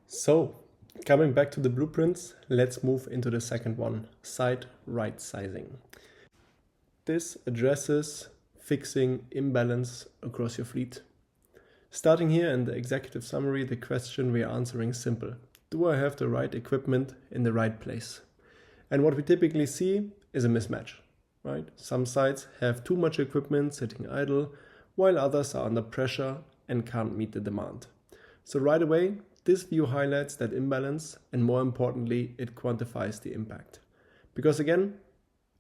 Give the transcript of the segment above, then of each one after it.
So, coming back to the blueprints, let's move into the second one, site right-sizing. This addresses fixing imbalance across your fleet. Starting here in the executive summary, the question we are answering is simple. Do I have the right equipment in the right place? And what we typically see is a mismatch, right? Some sites have too much equipment sitting idle, while others are under pressure and can't meet the demand. So right away, this view highlights that imbalance, and more importantly, it quantifies the impact. Because again,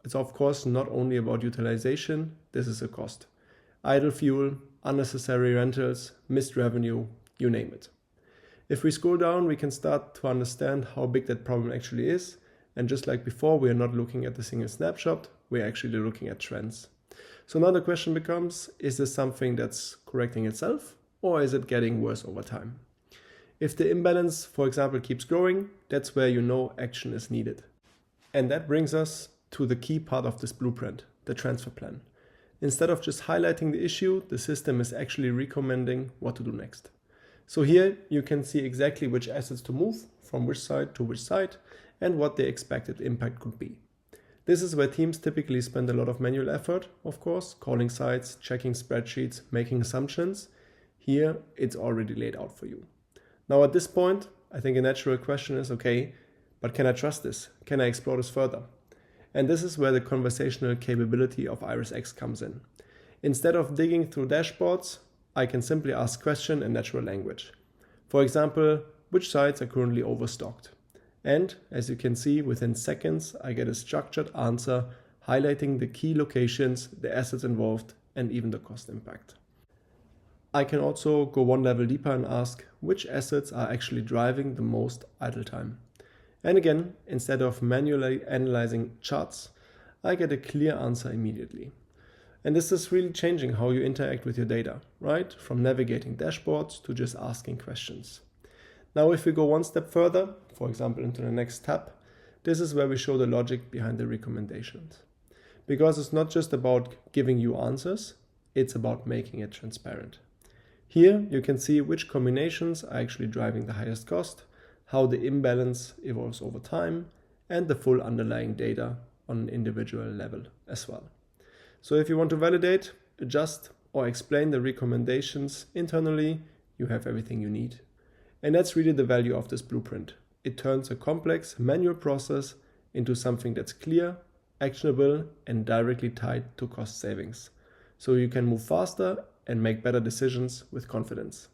it's of course not only about utilization, this is a cost. Idle fuel, unnecessary rentals, missed revenue, you name it. If we scroll down, we can start to understand how big that problem actually is. And just like before, we are not looking at a single snapshot, we're actually looking at trends. So now the question becomes, is this something that's correcting itself, or is it getting worse over time? If the imbalance, for example, keeps growing, that's where you know action is needed. And that brings us to the key part of this blueprint, the transfer plan. Instead of just highlighting the issue, the system is actually recommending what to do next. So here you can see exactly which assets to move from which site to which site and what the expected impact could be. This is where teams typically spend a lot of manual effort, of course, calling sites, checking spreadsheets, making assumptions. Here it's already laid out for you. Now at this point, I think a natural question is, okay, but can I trust this? Can I explore this further? And this is where the conversational capability of IrisX comes in. Instead of digging through dashboards, I can simply ask questions in natural language. For example, which sites are currently overstocked? And as you can see, within seconds, I get a structured answer highlighting the key locations, the assets involved, and even the cost impact. I can also go one level deeper and ask which assets are actually driving the most idle time. And again, instead of manually analyzing charts, I get a clear answer immediately. And this is really changing how you interact with your data, right? From navigating dashboards to just asking questions. Now, if we go one step further, for example, into the next tab, this is where we show the logic behind the recommendations. Because it's not just about giving you answers, it's about making it transparent. Here you can see which combinations are actually driving the highest cost, how the imbalance evolves over time, and the full underlying data on an individual level as well. So if you want to validate, adjust, or explain the recommendations internally, you have everything you need. And that's really the value of this blueprint. It turns a complex manual process into something that's clear, actionable, and directly tied to cost savings. So you can move faster and make better decisions with confidence.